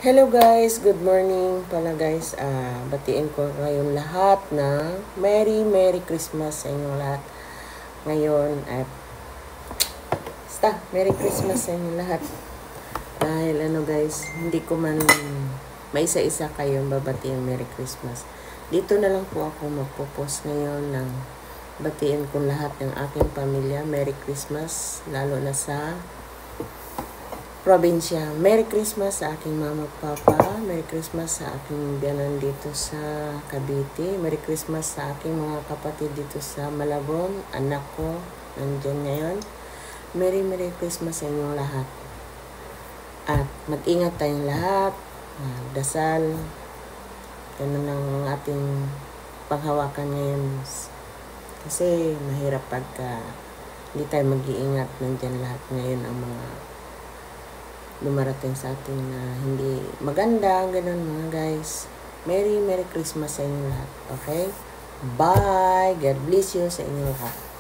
Hello guys, good morning pala guys. Batiin ko ngayon lahat na Merry Christmas sa inyong lahat. Ngayon at Merry Christmas sa inyong lahat. Dahil guys, hindi ko man maisa-isa kayong babatiin Merry Christmas. Dito na lang po ako magpo-post ngayon ng batiin ko lahat ng aking pamilya Merry Christmas, lalo na sa probinsya. Merry Christmas sa aking mama at papa. Merry Christmas sa aking biyanan dito sa Cavite. Merry Christmas sa aking mga kapatid dito sa Malabon. Anak ko, nandyan ngayon. Merry Christmas sa inyong lahat. At mag-ingat tayong lahat. Dasal. Ganun ang ating panghawakan ngayon. Kasi mahirap pagka hindi tayo mag-iingat. Nandyan lahat ngayon ang mga dumarating sa atin na hindi maganda, ganun mga guys. Merry Christmas sa inyo lahat. Okay? Bye! God bless you sa inyo lahat.